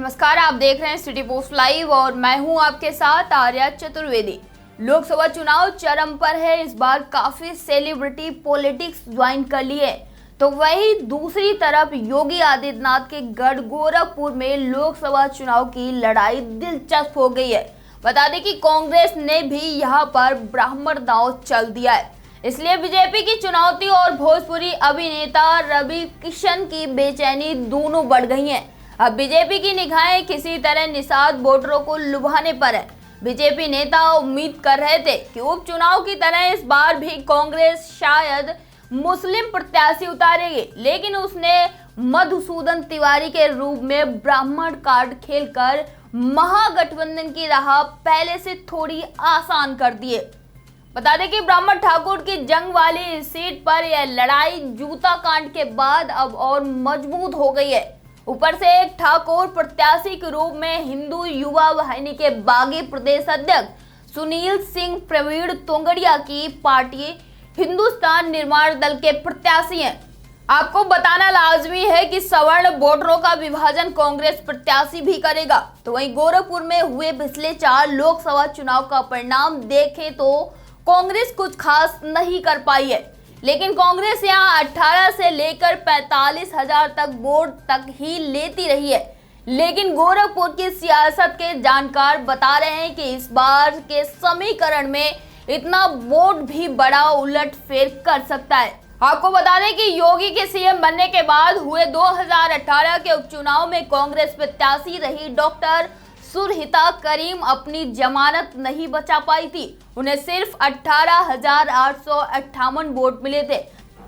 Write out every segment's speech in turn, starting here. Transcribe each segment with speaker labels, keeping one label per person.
Speaker 1: नमस्कार, आप देख रहे हैं सिटी पोस्ट लाइव और मैं हूं आपके साथ आर्या चतुर्वेदी। लोकसभा चुनाव चरम पर है। इस बार काफी सेलिब्रिटी पॉलिटिक्स ज्वाइन कर लिए। तो वही दूसरी तरफ योगी आदित्यनाथ के गढ़ गोरखपुर में लोकसभा चुनाव की लड़ाई दिलचस्प हो गई है। बता दें कि कांग्रेस ने भी यहां पर ब्राह्मण दांव चल दिया है। इसलिए बीजेपी की चुनौती और भोजपुरी अभिनेता रवि किशन की बेचैनी दोनों बढ़ गई हैं। अब बीजेपी की निगाहें किसी तरह निषाद वोटरों को लुभाने पर है। बीजेपी नेता उम्मीद कर रहे थे कि उपचुनाव की तरह इस बार भी कांग्रेस शायद मुस्लिम प्रत्याशी उतारेगी, लेकिन उसने मधुसूदन तिवारी के रूप में ब्राह्मण कार्ड खेलकर महागठबंधन की राह पहले से थोड़ी आसान कर दी है। बता दें कि ब्राह्मण ठाकुर की जंग वाली सीट पर यह लड़ाई जूता कांड के बाद अब और मजबूत हो गई है। ऊपर से एक ठाकुर प्रत्याशी के रूप में हिंदू युवा वाहिनी के बागी प्रदेश अध्यक्ष सुनील सिंह प्रवीण तोंगड़िया की पार्टी हिंदुस्तान निर्माण दल के प्रत्याशी हैं। आपको बताना लाजमी है कि सवर्ण वोटरों का विभाजन कांग्रेस प्रत्याशी भी करेगा। तो वहीं गोरखपुर में हुए पिछले 4 लोकसभा चुनाव का परिणाम देखें तो कांग्रेस कुछ खास नहीं कर पाई है, लेकिन कांग्रेस यहां 18 से लेकर 45,000 तक वोट तक ही लेती रही है। लेकिन गोरखपुर की सियासत के जानकार बता रहे हैं कि इस बार के समीकरण में इतना वोट भी बड़ा उलटफेर कर सकता है। आपको बता दें कि योगी के सीएम बनने के बाद हुए 2018 के उपचुनाव में कांग्रेस प्रत्याशी रही डॉक्टर सुरहिता करीम अपनी जमानत नहीं बचा पाई थी। उन्हें सिर्फ 18,858 वोट मिले थे।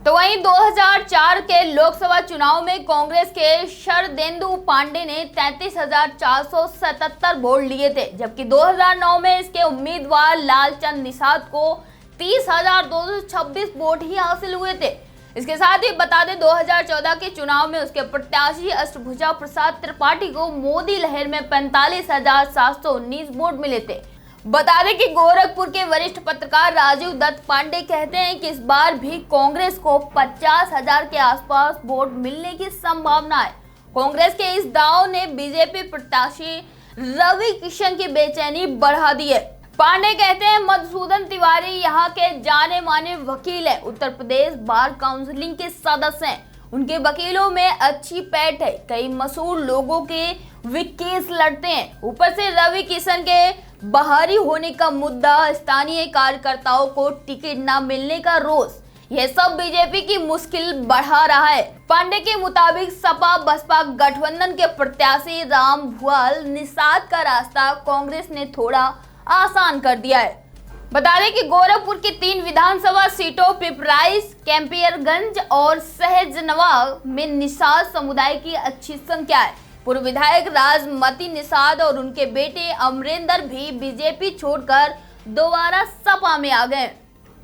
Speaker 1: तो वहीं 2004 के लोकसभा चुनाव में कांग्रेस के शरदेंदु पांडे ने 33,477 वोट लिए थे, जबकि 2009 में इसके उम्मीदवार लालचंद निषाद को 30,226 वोट ही हासिल हुए थे। इसके साथ ही बता दें 2014 के चुनाव में उसके प्रत्याशी अष्टभुजा प्रसाद त्रिपाठी को मोदी लहर में 45,719 वोट मिले थे। बता दें कि गोरखपुर के वरिष्ठ पत्रकार राजीव दत्त पांडे कहते हैं कि इस बार भी कांग्रेस को 50,000 के आसपास वोट मिलने की संभावना है। कांग्रेस के इस दांव ने बीजेपी प्रत्याशी रवि किशन की बेचैनी बढ़ा दी है। पांडे कहते हैं मधुसूदन तिवारी यहाँ के जाने माने वकील हैं, उत्तर प्रदेश बार काउंसिलिंग के सदस्य हैं। उनके वकीलों में अच्छी पैठ है, कई मशहूर लोगों के वे केस लड़ते हैं। ऊपर से रवि किशन के बाहरी होने का मुद्दा, स्थानीय कार्यकर्ताओं को टिकट न मिलने का रोष, यह सब बीजेपी की मुश्किल बढ़ा रहा है। पांडे के मुताबिक सपा बसपा गठबंधन के प्रत्याशी राम भुआल निषाद का रास्ता कांग्रेस ने थोड़ा आसान कर दिया है। बता दें कि गोरखपुर की 3 विधानसभा सीटों पिपराइच, कैंपियरगंज और सहजनवा में निषाद समुदाय की अच्छी संख्या है। पूर्व विधायक राजमती निषाद और उनके बेटे अमरेंद्र भी बीजेपी छोड़कर दोबारा सपा में आ गए।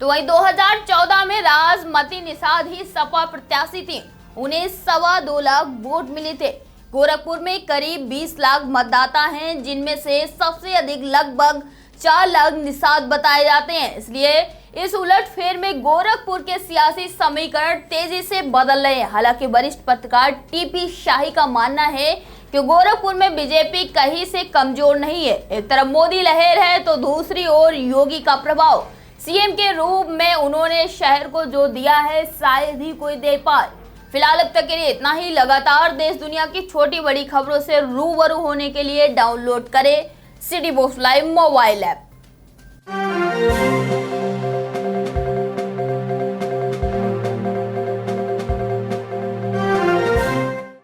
Speaker 1: तो वहीं 2014 में राजमती निषाद ही सपा प्रत्याशी थी। उन्हें 2.25 लाख वोट मिले थे। गोरखपुर में करीब 20 लाख मतदाता हैं, जिनमें से सबसे अधिक लगभग 4 लाख निषाद बताए जाते हैं। इसलिए इस उलटफेर में गोरखपुर के सियासी समीकरण तेजी से बदल रहे हैं। हालांकि वरिष्ठ पत्रकार टीपी शाही का मानना है कि गोरखपुर में बीजेपी कहीं से कमजोर नहीं है। एक तरफ मोदी लहर है तो दूसरी ओर योगी का प्रभाव। सीएम के रूप में उन्होंने शहर को जो दिया है शायद ही कोई दे पाए। फिलहाल अब तक के लिए इतना ही। लगातार देश दुनिया की छोटी बड़ी खबरों से रूबरू होने के लिए डाउनलोड करें city post live mobile app.